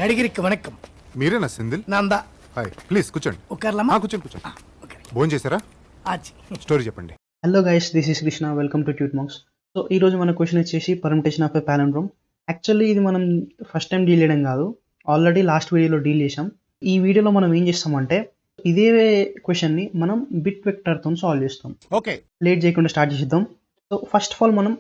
నడిగిరికి వణకం. మీరేనా Sindhil? Nanda hi, please కూర్చోండి. ఒకర్లమ్మా కూర్చోండి. భోజనం చేశారా? ఆచి స్టోరీ చెప్పండి. Hello guys, this is Krishna. Welcome to tute max. So ఈ రోజు మన క్వశ్చన్ వచ్చేసి permutation of a palindrome. Actually ఇది మనం ఫస్ట్ టైం డీల్ చేయడం కాదు, ఆల్రెడీ లాస్ట్ వీడియోలో డీల్ చేసాం. ఈ వీడియోలో మనం ఏం చేస్తామంటే ఇదే క్వశ్చన్ని మనం బిట్ వెక్టర్తో సాల్వ్ చేస్తాం. ఓకే, లేట్ చేయకుండా స్టార్ట్ చేద్దాం. సో ఫస్ట్ ఆఫ్ ఆల్ మనం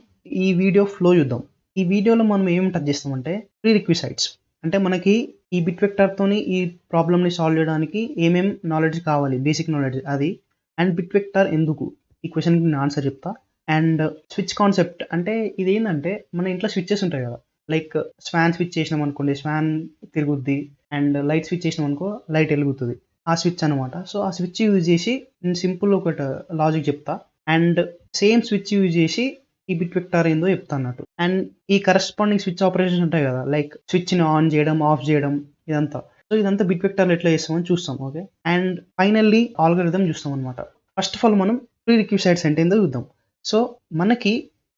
ఈ వీడియో ఫ్లో చూద్దాం. ఈ వీడియోలో మనం ఏమేమి టచ్ చేస్తామంటే ప్రీ రిక్విసైట్స్, అంటే మనకి ఈ బిట్ వెక్టర్తోని ఈ ప్రాబ్లమ్ని సాల్వ్ చేయడానికి ఏమేం నాలెడ్జ్ కావాలి, బేసిక్ నాలెడ్జ్ అది. అండ్ బిట్ వెక్టర్ ఎందుకు, ఈ క్వశ్చన్కి నేను ఆన్సర్ చెప్తా. అండ్ స్విచ్ కాన్సెప్ట్ అంటే ఇది ఏంటంటే మన ఇంట్లో స్విచ్చెస్ ఉంటాయి కదా, లైక్ స్వాన్ స్విచ్ చేసినాం అనుకోండి స్వాన్ తిరుగుద్ది, అండ్ లైట్ స్విచ్ చేసినాం అనుకో లైట్ వెలుగుతుంది, ఆ స్విచ్ అనమాట. సో ఆ స్విచ్ యూజ్ చేసి నేను సింపుల్ ఒకటి లాజిక్ చెప్తా, అండ్ సేమ్ స్విచ్ యూజ్ చేసి ఈ బిట్ వెక్టార్ ఏందో చెప్తా అన్నట్టు. అండ్ ఈ కరెస్పాండింగ్ స్విచ్ ఆపరేషన్స్ ఉంటాయి కదా, లైక్ స్విచ్ని ఆన్ చేయడం ఆఫ్ చేయడం ఇదంతా. సో ఇదంతా బిట్ వెక్టార్లు ఎట్లా చేస్తామని చూస్తాం. ఓకే, అండ్ ఫైనల్లీ ఆల్గరిథం చూస్తాం అనమాట. ఫస్ట్ ఆఫ్ ఆల్ మనం ప్రీ రిక్విసైట్స్ అంటే ఏందో చూద్దాం. సో మనకి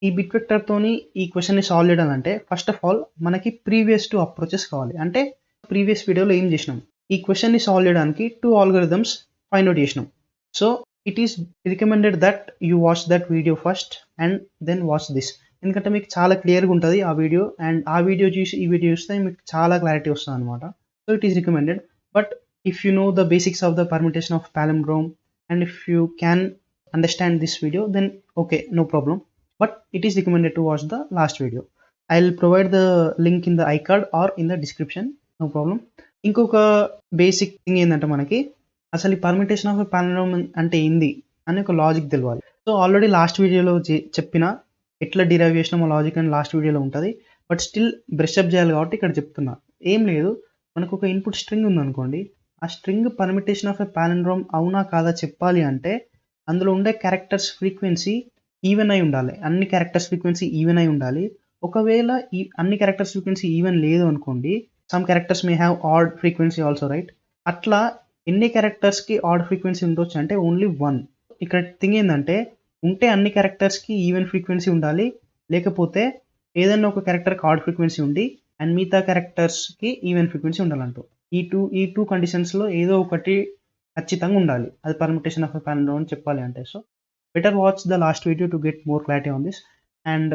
ఈ బిట్ వెక్టర్తోని ఈ క్వశ్చన్ని సాల్వ్ చేయాలంటే ఫస్ట్ ఆఫ్ ఆల్ మనకి ప్రీవియస్ టు అప్రోచెస్ కావాలి. అంటే ప్రీవియస్ వీడియోలో ఏం చేసినాం, ఈ క్వశ్చన్ని సాల్వ్ చేయడానికి 2 ఆల్గరిథమ్స్ ఫైండ్ అవుట్ చేసినాం. So it is recommended that you watch that video first and then watch this, ఎందుకంటే మీకు చాలా క్లియర్గా ఉంటుంది ఆ వీడియో, అండ్ ఆ వీడియో చూసి ఈ వీడియో చూస్తే మీకు చాలా క్లారిటీ వస్తుంది అనమాట. So it is recommended. But if you know the basics of the permutation of palindrome and if you can understand this video, then okay, no problem, but it is recommended to watch the last video. I'll provide the link in the iCard or in the description, no problem. ఇంకొక basic thing ఏంటంటే మనకి అసలు ఈ permutation of palindrome అంటే ఏంది అని ఒక logic తెలియాలి. సో ఆల్రెడీ లాస్ట్ వీడియోలో చెప్పిన ఎట్లా డిరైవ్ చేసిన మా లాజిక్ అని లాస్ట్ వీడియోలో ఉంటుంది, బట్ స్టిల్ బ్రష్ అప్ చేయాలి కాబట్టి ఇక్కడ చెప్తున్నా. ఏం లేదు, మనకు ఒక ఇన్పుట్ స్ట్రింగ్ ఉందనుకోండి, ఆ string permutation of a palindrome అవునా కాదా చెప్పాలి అంటే అందులో ఉండే క్యారెక్టర్స్ ఫ్రీక్వెన్సీ ఈవెన్ అయి ఉండాలి. అన్ని క్యారెక్టర్స్ ఫ్రీక్వెన్సీ ఈవెన్ అయి ఉండాలి. ఒకవేళ ఈ అన్ని క్యారెక్టర్స్ ఫ్రీక్వెన్సీ ఈవెన్ లేదు అనుకోండి, some characters may have odd frequency also, right? అట్లా ఎన్ని క్యారెక్టర్స్కి ఆడ్ ఫ్రీక్వెన్సీ ఉండొచ్చు అంటే ఓన్లీ 1. ఇక్కడ థింగ్ ఏంటంటే ఉంటే అన్ని క్యారెక్టర్స్కి ఈవెన్ ఫ్రీక్వెన్సీ ఉండాలి, లేకపోతే ఏదైనా ఒక క్యారెక్టర్కి ఆడ్ ఫ్రీక్వెన్సీ ఉండి అండ్ మిగతా క్యారెక్టర్స్కి ఈవెన్ ఫ్రీక్వెన్సీ ఉండాలంటూ. ఈ టూ కండిషన్స్లో ఏదో ఒకటి ఖచ్చితంగా ఉండాలి, అది పర్మిటేషన్ ఆఫ్ ఎ పాలిండ్రోమ్ అని చెప్పాలి అంటే. So better watch the last video to get more clarity on this. And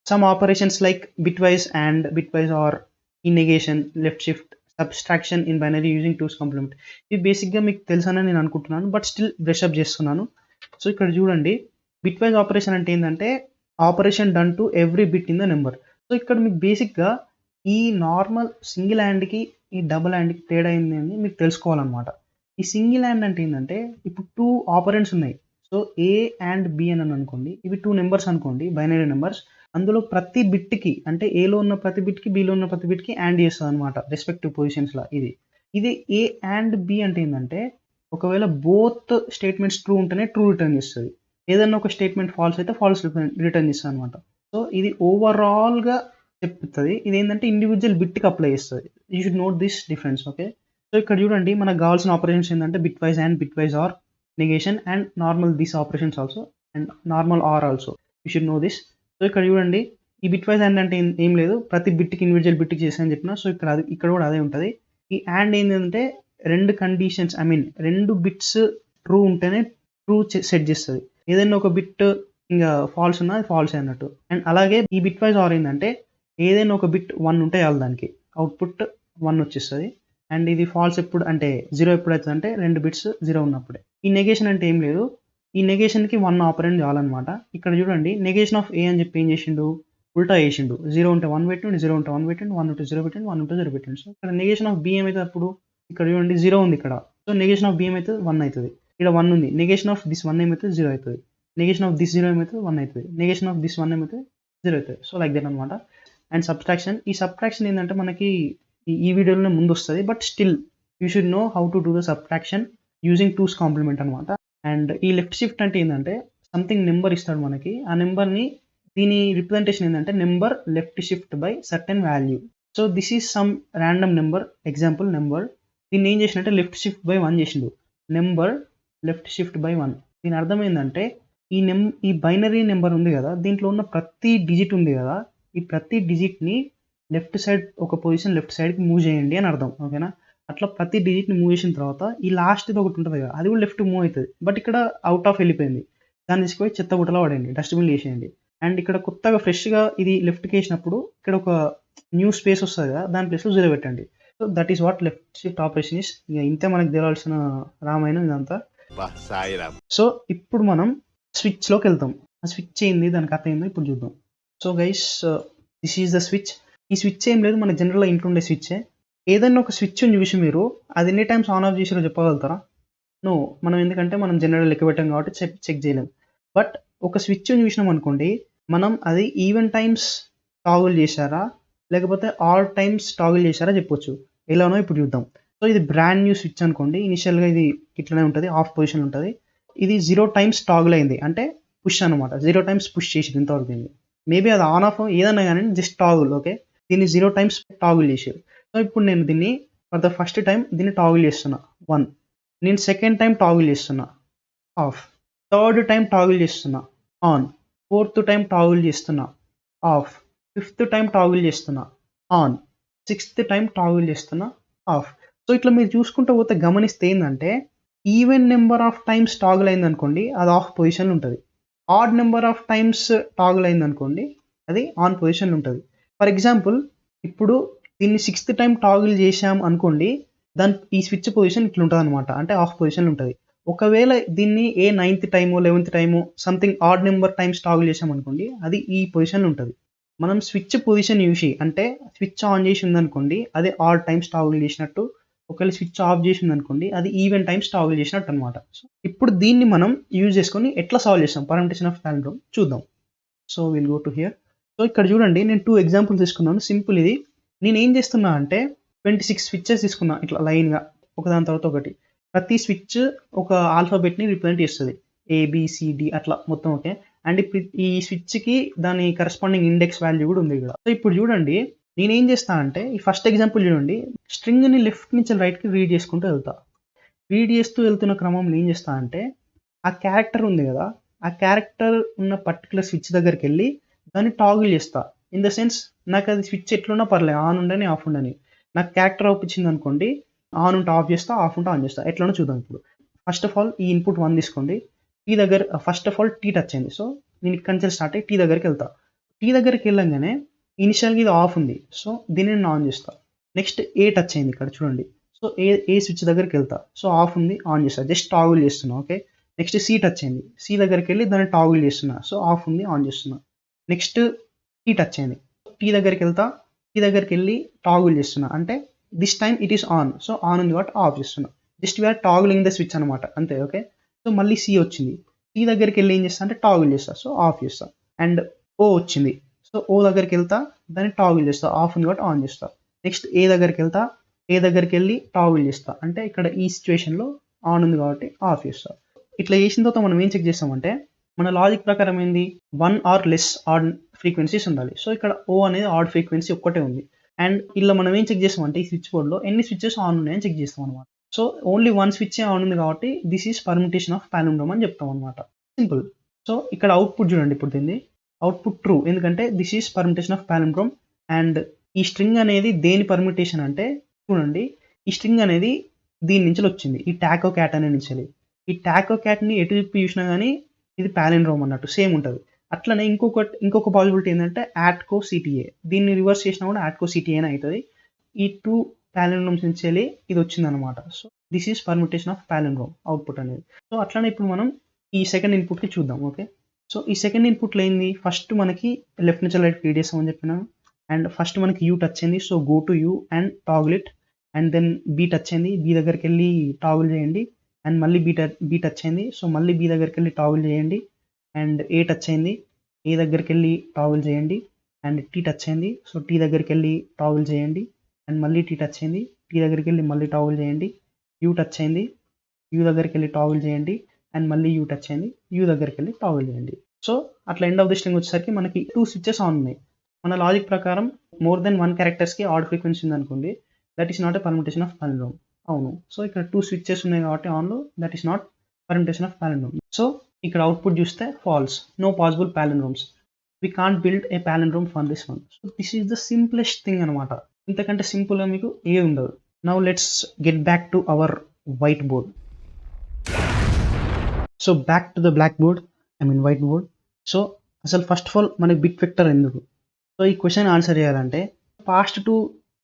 some operations like bitwise and bitwise or ఈ negation, left shift, subtraction in binary using 2's complement, ఇది బేసిక్గా మీకు తెలుసని నేను అనుకుంటున్నాను, but still brush up చేస్తున్నాను. So ఇక్కడ చూడండి, బిట్ వైజ్ ఆపరేషన్ అంటే ఏంటంటే operation done to every bit in the number. So ఇక్కడ మీకు బేసిక్గా ఈ నార్మల్ సింగిల్ హ్యాండ్కి ఈ డబుల్ హ్యాండ్కి తేడా ఏంది అని మీకు తెలుసుకోవాలన్నమాట. ఈ సింగిల్ హ్యాండ్ అంటే ఏంటంటే ఇప్పుడు 2 ఆపరెంట్స్ ఉన్నాయి. సో ఏ అండ్ బి అని అనుకోండి, ఇవి 2 నెంబర్స్ అనుకోండి, బైనరీ నెంబర్స్. అందులో ప్రతి బిట్కి అంటే ఏలో ఉన్న ప్రతి బిట్కి బిలో ఉన్న ప్రతి బిట్కి యాడ్ చేస్తుంది అనమాట రెస్పెక్టివ్ పొజిషన్స్లో. ఇది ఏ అండ్ బి అంటే ఏంటంటే ఒకవేళ బోత్ స్టేట్మెంట్స్ ట్రూ ఉంటేనే ట్రూ రిటర్న్ చేస్తుంది, ఏదన్నా ఒక స్టేట్మెంట్ ఫాల్స్ అయితే ఫాల్స్ రిటర్న్ చేస్తుంది అనమాట. సో ఇది ఓవరాల్గా చెప్తుంది, ఇది ఏంటంటే ఇండివిజువల్ బిట్కి అప్లై చేస్తుంది. You should note this difference. Okay, so ఇక్కడ చూడండి మనకు కావాల్సిన ఆపరేషన్స్ ఏంటంటే bitwise and bitwise or, negation and normal this operations also, and normal or also. You should know this. So ఇక్కడ చూడండి ఈ బిట్ వైజ్ అండ్ అంటే ఏం లేదు, ప్రతి బిట్కి ఇండివిజువల్ బిట్కి చేసాను చెప్పిన. సో ఇక్కడ కూడా అదే ఉంటుంది. ఈ అండ్ ఏంటంటే 2 conditions, I mean 2 bits true ఉంటేనే ట్రూ సెట్ చేస్తుంది, ఏదైనా ఒక బిట్ ఇంకా ఫాల్స్ ఉన్నా అది ఫాల్స్ అన్నట్టు. అండ్ అలాగే ఈ బిట్ వైజ్ ఆర్ ఏంటంటే ఏదైనా ఒక బిట్ 1 ఉంటే చాలు, దానికి అవుట్పుట్ 1 వచ్చేస్తుంది. అండ్ ఇది ఫాల్స్ ఎప్పుడు అంటే 0 ఎప్పుడు అవుతుంది అంటే 2 బిట్స్ 0 ఉన్నప్పుడే. ఈ నెగేషన్ అంటే ఏం లేదు, ఈ నెగేషన్కి 1 ఆపరెంట్ చాలన్నమాట. ఇక్కడ చూడండి నెగేషన్ ఆఫ్ ఏ అని చెప్పి ఏం చేసిండు, ఉల్టా చేసిండు. 0 ఉంటే 1 పెట్టండి, 0 ఉంటే 1 పెట్టండి, 1 ఉంటే 0 పెట్టండి, 1 ఉంటే 0 పెట్టండి. సో ఇక్కడ నెగేషన్ ఆఫ్ బి ఏమైతే అప్పుడు ఇక్కడ చూడండి 0 ఉంది ఇక్కడ, సో నెగేషన్ ఆఫ్ బి ఏమైతే 1 అవుతుంది. ఇక్కడ 1 ఉంది, నెగేషన్ ఆఫ్ దిస్ 1 ఏమైతే 0 అవుతుంది, నెగేషన్ ఆఫ్ దిస్ 0 ఏమైతే 1 అవుతుంది, నెగేషన్ ఆఫ్ దిస్ 1 ఏమైతే 0 అవుతుంది. సో లైక్ దట్ అనమాట. అండ్ సబ్స్ట్రాక్షన్, ఈ సబ్ట్రాక్షన్ ఏంటంటే మనకి ఈ వీడియోలోనే ముందు వస్తుంది, but still you should know how to do the subtraction using 2's complement అనమాట. అండ్ ఈ లెఫ్ట్ షిఫ్ట్ అంటే ఏంటంటే సంథింగ్ నెంబర్ ఇస్తాడు మనకి, ఆ నెంబర్ని దీని రిప్రజెంటేషన్ ఏంటంటే number left shift by certain value. So this is some random number, example number. దీన్ని ఏం చేసినట్టే లెఫ్ట్ షిఫ్ట్ బై 1 చేసిండు, నెంబర్ లెఫ్ట్ షిఫ్ట్ బై 1. దీని అర్థం ఏంటంటే ఈ బైనరీ నెంబర్ ఉంది కదా, దీంట్లో ఉన్న ప్రతి డిజిట్ ఉంది కదా, ఈ ప్రతి డిజిట్ని లెఫ్ట్ సైడ్ ఒక పొజిషన్ లెఫ్ట్ సైడ్కి మూవ్ చేయండి అని అర్థం. ఓకేనా? అట్లా ప్రతి డిజిట్ని మూవ్ చేసిన తర్వాత ఈ లాస్ట్ది ఒకటి ఉంటుంది కదా, అది కూడా లెఫ్ట్ మూవ్ అవుతుంది. బట్ ఇక్కడ అవుట్ ఆఫ్ వెళ్ళిపోయింది. దాన్ని తీసుకుపోయి చెత్త బుట్టలో పడేయండి, డస్ట్బిన్లో వేసేయండి. అండ్ ఇక్కడ కొత్తగా ఫ్రెష్గా ఇది లెఫ్ట్కి వేసినప్పుడు ఇక్కడ ఒక న్యూ స్పేస్ వస్తుంది కదా, దాని ప్లేస్లో 0 పెట్టండి. So that is what left shift operation is. ఇక ఇంతే మనకు తెలియాల్సిన రామాయణం ఇదంతా. సో ఇప్పుడు మనం స్విచ్లోకి వెళ్తాం. ఆ స్విచ్ ఏంది, దాని కథ ఏందో ఇప్పుడు చూద్దాం. So guys, this is the switch. ఈ స్విచ్ ఏం లేదు, మన జనరల్గా ఇంట్లో ఉండే స్విచ్చే. ఏదైనా ఒక స్విచ్ని చూసి మీరు అది ఎన్ని టైమ్స్ ఆన్ ఆఫ్ చేసారో చెప్పగలుగుతారా? నో. మనం ఎందుకంటే మనం జనరల్ లెక్క పెట్టాం కాబట్టి చెక్ చేయలేం. బట్ ఒక స్విచ్ని చూసినాం అనుకోండి, మనం అది ఈవెన్ టైమ్స్ టాగుల్ చేశారా లేకపోతే ఆల్ టైమ్స్ టాగుల్ చేశారా చెప్పొచ్చు. ఎలానో ఇప్పుడు చూద్దాం. సో ఇది బ్రాండ్ న్యూ స్విచ్ అనుకోండి. ఇనిషియల్గా ఇది ఇట్లనే ఉంటుంది, ఆఫ్ పొజిషన్ ఉంటుంది. ఇది 0 టైమ్స్ టాగుల్ అయింది అంటే పుష్ అనమాట. 0 టైమ్స్ పుష్ చేసి ఇంతవరకు దీన్ని. మేబీ అది ఆన్ ఆఫ్ ఏదన్నా కానీ జస్ట్ టాగుల్. ఓకే, దీన్ని 0 టైమ్స్ టాగుల్ చేసారు. సో ఇప్పుడు నేను దీన్ని ఫర్ ద ఫస్ట్ టైం దీన్ని టాగుల్ చేస్తున్నా 1. నేను సెకండ్ టైం టాగుల్ చేస్తున్నా ఆఫ్. థర్డ్ టైం టాగుల్ చేస్తున్నా ఆన్. ఫోర్త్ టైం టాగుల్ చేస్తున్నా ఆఫ్. ఫిఫ్త్ టైం టాగుల్ చేస్తున్నా ఆన్. సిక్స్త్ టైం టాగుల్ చేస్తున్నా ఆఫ్. సో ఇట్లా మీరు చూసుకుంటూ పోతే గమనిస్తే ఏంటంటే even number of times toggle అయింది అనుకోండి, అది ఆఫ్ పొజిషన్లో ఉంటుంది. Odd number of times toggle అయింది అనుకోండి, అది ఆన్ పొజిషన్లో ఉంటుంది. ఫర్ ఎగ్జాంపుల్, ఇప్పుడు దీన్ని 6th టైం టాగుల్ చేసాం అనుకోండి, ఈ స్విచ్ పొజిషన్ ఇట్లా ఉంటుంది అనమాట, అంటే ఆఫ్ పొజిషన్లో ఉంటుంది. ఒకవేళ దీన్ని 9th టైమో 11th టైమో something odd number times toggle చేసాం అనుకోండి, అది ఈ పొజిషన్లో ఉంటుంది. మనం స్విచ్ పొజిషన్ చూసి, అంటే స్విచ్ ఆన్ చేసి ఉందనుకోండి అది ఆడ్ టైమ్స్ టాగుల్ చేసినట్టు, ఒకవేళ స్విచ్ ఆఫ్ చేసి ఉందనుకోండి అది ఈవెన్ టైమ్స్ టాగుల్ చేసినట్టు అనమాట. సో ఇప్పుడు దీన్ని మనం యూజ్ చేసుకొని ఎట్లా సాల్వ్ చేస్తాం పర్ముటేషన్ ఆఫ్ పాలిండ్రోమ్ చూద్దాం. So will go to hear. So ఇక్కడ చూడండి, నేను 2 ఎగ్జాంపుల్స్ తీసుకున్నాను. సింపుల్ ఇది. నేను ఏం చేస్తున్నా అంటే 26 స్విచ్చెస్ తీసుకున్నా ఇట్లా లైన్గా ఒకదాని తర్వాత ఒకటి. ప్రతి స్విచ్ ఒక ఆల్ఫాబెట్ని రిప్రజెంట్ చేస్తుంది, ఏబిసిడి అట్లా మొత్తం. ఓకే, అండ్ ఇప్పుడు ఈ స్విచ్కి దాని కరస్పాండింగ్ ఇండెక్స్ వాల్యూ కూడా ఉంది ఇక్కడ. సో ఇప్పుడు చూడండి, నేనేం చేస్తా అంటే ఈ ఫస్ట్ ఎగ్జాంపుల్ చూడండి, స్ట్రింగ్ని లెఫ్ట్ నుంచి రైట్కి రీడ్ చేసుకుంటూ వెళ్తా. రీడ్ చేస్తూ వెళ్తున్న క్రమంలో ఏం చేస్తా అంటే ఆ క్యారెక్టర్ ఉంది కదా, ఆ క్యారెక్టర్ ఉన్న పర్టికులర్ స్విచ్ దగ్గరికి వెళ్ళి దాన్ని టాగుల్ చేస్తా. ఇన్ ద సెన్స్, నాకు అది స్విచ్ ఎట్లున్నా పర్లేదు, ఆన్ ఉండని ఆఫ్ ఉండని. నాకు క్యారెక్టర్ అవుపించింది అనుకోండి, ఆన్ ఉంటే ఆఫ్ చేస్తా, ఆఫ్ ఉంటే ఆన్ చేస్తా. ఎట్లనో చూద్దాం ఇప్పుడు. ఫస్ట్ ఆఫ్ ఆల్ ఈ ఇన్పుట్ 1 తీసుకోండి. టీ దగ్గర first of all T touch అయింది. సో నేను ఇక్కడి నుంచి స్టార్ట్ అయ్యి టీ దగ్గరికి వెళ్తా. టీ దగ్గరికి వెళ్ళంగానే ఇనిషియల్గా ఇది ఆఫ్ ఉంది, సో దీన్ని నేను ఆన్ చేస్తా. నెక్స్ట్ ఏ టచ్ అయింది ఇక్కడ చూడండి. సో ఏ స్విచ్ దగ్గరికి వెళ్తా. సో ఆఫ్ ఉంది, ఆన్ చేస్తా, జస్ట్ టాగుల్ చేస్తున్నా. ఓకే, నెక్స్ట్ సి టచ్ అయింది. సి దగ్గరికి వెళ్ళి దాన్ని టాగుల్ చేస్తున్నా. సో ఆఫ్ ఉంది, ఆన్ చేస్తున్నా. నెక్స్ట్ టీ టచ్ అయింది. టీ దగ్గరికి వెళ్తా, టీ దగ్గరికి వెళ్ళి టాగుల్ చేస్తున్నా, అంటే this time it is on. So on ఉంది కాబట్టి ఆఫ్ చేస్తున్నా. జస్ట్ వీఆర్ టాగులింగ్ ద స్విచ్ అనమాట, అంతే. ఓకే, సో మళ్ళీ సి వచ్చింది. సి దగ్గరికి వెళ్ళి ఏం చేస్తా అంటే టాగుల్ చేస్తా, సో ఆఫ్ చేస్తా. అండ్ ఓ వచ్చింది. సో ఓ దగ్గరికి వెళ్తా, దాన్ని టాగుల్ చేస్తా, ఆఫ్ ఉంది కాబట్టి ఆన్ చేస్తా. నెక్స్ట్ ఏ దగ్గరికి వెళ్తా, ఏ దగ్గరికి వెళ్ళి టాగుల్ చేస్తా, అంటే ఇక్కడ ఈ సిచ్యువేషన్లో ఆన్ ఉంది కాబట్టి ఆఫ్ చేస్తా. ఇట్లా చేసిన తర్వాత మనం ఏం చెక్ చేస్తామంటే మన లాజిక్ ప్రకారం ఏంది, 1 ఆర్ లెస్ ఆడ్ ఫ్రీక్వెన్సీస్ ఉండాలి. సో ఇక్కడ ఓ అనేది ఆడ్ ఫ్రీక్వెన్సీ ఒక్కటే ఉంది. అండ్ ఇలా మనం ఏం చెక్ చేస్తామంటే ఈ స్విచ్ బోర్డ్లో ఎన్ని స్విచ్చెస్ ఆన్ ఉన్నాయని చెక్ చేస్తాం అనమాట. సో ఓన్లీ 1 స్విచ్ ఆన్ ఉంది కాబట్టి this is permutation of palindrome అని చెప్తాం అనమాట. సింపుల్. సో ఇక్కడ అవుట్పుట్ చూడండి, ఇప్పుడు దీన్ని అవుట్పుట్ ట్రూ, ఎందుకంటే this is permutation of palindrome. And ఈ స్ట్రింగ్ అనేది దేని పర్ముటేషన్ అంటే చూడండి, ఈ స్ట్రింగ్ అనేది దీని నుంచి వచ్చింది, ఈ టాకో క్యాట్ అనే నుంచి. ఈ టాకో క్యాట్ని ఎటు తిప్పి చూసినా కానీ ఇది పాలిండ్రోమ్ అన్నట్టు సేమ్ ఉంటుంది. అట్లనే ఇంకొక పాసిబిలిటీ ఏంటంటే యాట్కో సిటిఏ, దీన్ని రివర్స్ చేసినా కూడా యాట్కో సిటిఏ అని అవుతుంది. ఈ 2 పాలిండ్రోమ్స్ నుంచి వెళ్ళి ఇది వచ్చిందనమాట. So this is permutation of palindrome output అనేది. సో అట్లనే ఇప్పుడు మనం ఈ సెకండ్ ఇన్పుట్కి చూద్దాం. ఓకే, సో ఈ సెకండ్ ఇన్పుట్లో ఏంది, ఫస్ట్ మనకి లెఫ్ట్ నుంచి రైట్ రీడ్ చేస్తామని చెప్పినాను. అండ్ ఫస్ట్ మనకి యూ టచ్ అయింది, so go to U and toggle it. And then B touch అయింది, బీ దగ్గరికి వెళ్ళి టాగుల్ చేయండి. అండ్ మళ్ళీ బీ టచ్ అయింది, సో మళ్ళీ బీ దగ్గరికి వెళ్ళి టాగుల్ చేయండి. అండ్ ఏ టచ్ అయింది, ఏ దగ్గరికి వెళ్ళి టాగుల్ చేయండి. అండ్ టీ టచ్ అయింది, సో టీ దగ్గరికి వెళ్ళి టాగుల్ చేయండి. అండ్ మళ్ళీ టీ టచ్ అయింది, టీ దగ్గరికి వెళ్ళి మళ్ళీ టాగుల్ చేయండి. యూ టచ్ అయింది, యూ దగ్గరికి వెళ్ళి టాగుల్ చేయండి. అండ్ మళ్ళీ యూ టచ్ అయింది, యూ దగ్గరికి వెళ్ళి టాగుల్ చేయండి. సో అట్లా ఎండ్ ఆఫ్ ది స్ట్రింగ్ వచ్చేసరికి మనకి 2 స్విచెస్ ఆన్ ఉన్నాయి. మన లాజిక్ ప్రకారం మోర్ దెన్ 1 క్యారెక్టర్స్కి ఆడ్ ఫ్రీక్వెన్సీ ఉంది అనుకోండి, that is not a permutation of palindrome. అవును, సో ఇక్కడ 2 స్విచెస్ ఉన్నాయి కాబట్టి ఆన్లో, that is not permutation of palindrome. So ఇక్కడ అవుట్పుట్ చూస్తే false, no possible palindromes. we can't build a palindrome for this one. So this is the simplest thing అనమాట. ఇంతకంటే సింపుల్గా మీకు ఏ ఉండదు. Now let's get back to our whiteboard. So back to the blackboard, whiteboard. So అసలు first of all మనకి bit vector ఎందుకు? సో ఈ క్వశ్చన్ ఆన్సర్ చేయాలంటే పాస్ట్ టూ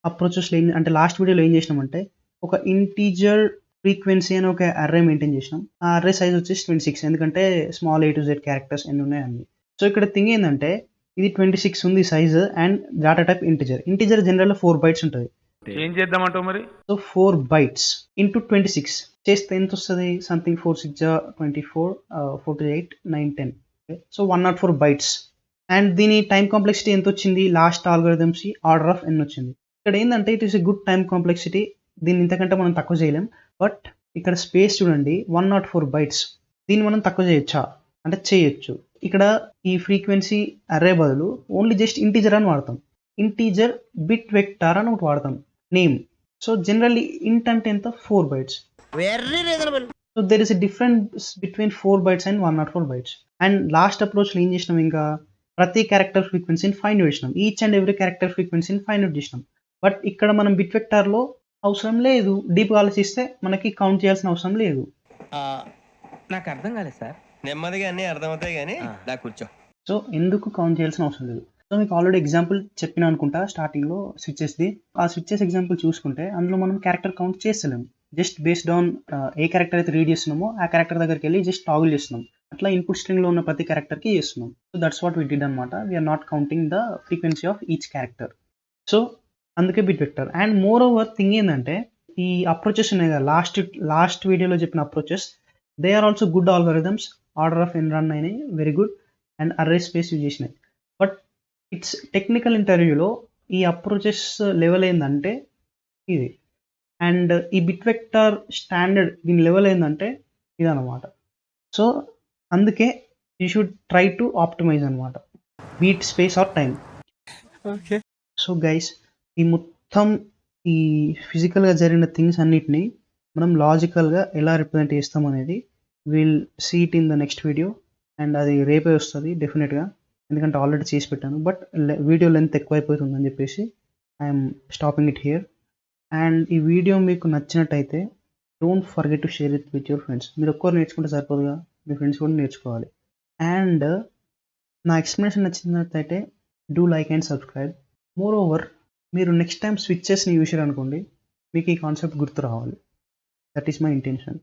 అప్రోచెస్లో అంటే లాస్ట్ వీడియోలో ఏం చేసినామంటే ఒక ఇంటీజర్ ఫ్రీక్వెన్సీ అని ఒక అర్రే మెయింటైన్ చేసినాం. ఆ అర్రే సైజ్ వచ్చేసి 26, ఎందుకంటే small A to Z characters ఎన్ని ఉన్నాయి అన్ని. సో ఇక్కడ థింగ్ ఏంటంటే ఇది 26 ఉంది size and data type integer జనరల్గా 4 bytes ఉంటుంది. ఏం చేద్దామంటావు మరి? సో 4 bytes ఇంటూ 26 చేస్తే ఎంత వస్తుంది? Something 4 6 24 4 to 8 9 10. So 104 bytes. And దీని టైం కాంప్లెక్సిటీ ఎంత వచ్చింది? Last algorithms order of n వచ్చింది. ఇక్కడ ఏంటంటే it is a good time complexity. దీన్ని ఇంతకంటే మనం తక్కువ చేయలేం. బట్ ఇక్కడ స్పేస్ చూడండి 104 bytes. దీన్ని మనం తక్కువ చేయొచ్చా అంటే చేయొచ్చు. ఇక్కడ ఈ ఫ్రీక్వెన్సీ అర్రే బదులు ఓన్లీ జస్ట్ ఇంటీజర్ అని వాడతాం. ఇంటీజర్ బిట్ వెక్టార్ అని ఒకటి వాడతాం నేమ్. సో జనరల్లీ ఇంట్ అంటే ఎంత? 4 bytes. Very reasonable. So there is a difference between 4 bytes and 104 bytes. And last అప్రోచ్లో ఏం చేసినాం, ఇంకా ప్రతి క్యారెక్టర్ ఫ్రీక్వెన్సీని ఫైండ్ అవుట్ చేసినాం. ఈచ్ అండ్ ఎవ్రీ క్యారెక్టర్ ఫ్రీక్వెన్సీని ఫైండ్ అవుట్ చేసినాం. బట్ ఇక్కడ మనం బిట్ వెక్టార్లో అవసరం లేదు. డీప్గా ఆలోచిస్తే మనకి కౌంట్ చేయాల్సిన అవసరం లేదు. నాకు అర్థం కాలేదు సార్. నెమ్మదిగా అన్నీ అర్థమవుతాయి కానీ దా కూర్చో. సో ఎందుకు కౌంట్ చేయాల్సిన అవసరం లేదు. సో మీకు ఆల్రెడీ ఎగ్జాంపుల్ చెప్పిన అనుకుంటా స్టార్టింగ్లో స్విచ్చెస్ది. ఆ స్విచ్చెస్ ఎగ్జాంపుల్ చూసుకుంటే అందులో మనం క్యారెక్టర్ కౌంట్ చేస్తలేము. జస్ట్ బేస్డ్ ఆన్ ఏ క్యారెక్టర్ అయితే రీడ్ చేస్తున్నామో ఆ క్యారెక్టర్ దగ్గరికి వెళ్ళి జస్ట్ టాగుల్ చేస్తున్నాం. అట్లా ఇన్పుట్ స్ట్రింగ్లో ఉన్న ప్రతి క్యారెక్టర్కి చేస్తున్నాం. So that's what we did అనమాట. We are not counting the frequency of each character. So అందుకే bit vector. And moreover thing ఏంటంటే ఈ అప్రోచెస్ ఉన్నాయి కదా, లాస్ట్ వీడియోలో చెప్పిన approaches, they are also good algorithms. Order of n run అయినాయి, very good. And array space use చేసినాయి. But it's technical ఇంటర్వ్యూలో ఈ అప్రోచెస్ లెవెల్ ఏంటంటే ఇది. అండ్ ఈ బిట్ వెక్టర్ స్టాండర్డ్ దీని లెవెల్ ఏంటంటే ఇదన్నమాట. సో అందుకే you should try to optimize అనమాట, be it space or time. So guys, ఈ మొత్తం ఈ ఫిజికల్గా జరిగిన థింగ్స్ అన్నిటినీ మనం లాజికల్గా ఎలా రిప్రజెంట్ చేస్తాం అనేది will see it in the next video. And అది రేపే వస్తుంది డెఫినెట్గా, ఎందుకంటే ఆల్రెడీ చేసి పెట్టాను. బట్ వీడియో లెంత్ ఎక్కువైపోతుందని చెప్పేసి I'm stopping it here. And ఈ వీడియో మీకు నచ్చినట్టయితే don't forget to share it with your friends. మీరు ఒక్కరు నేర్చుకుంటే సరిపోదుగా, మీ ఫ్రెండ్స్ కూడా నేర్చుకోవాలి. అండ్ నా ఎక్స్ప్లెనేషన్ నచ్చినట్టయితే do like and subscribe. More over మీరు నెక్స్ట్ టైం స్విచ్చెస్ని యూజ్ చేయాలనుకోండి, మీకు ఈ కాన్సెప్ట్ గుర్తు రావాలి. That is my intention.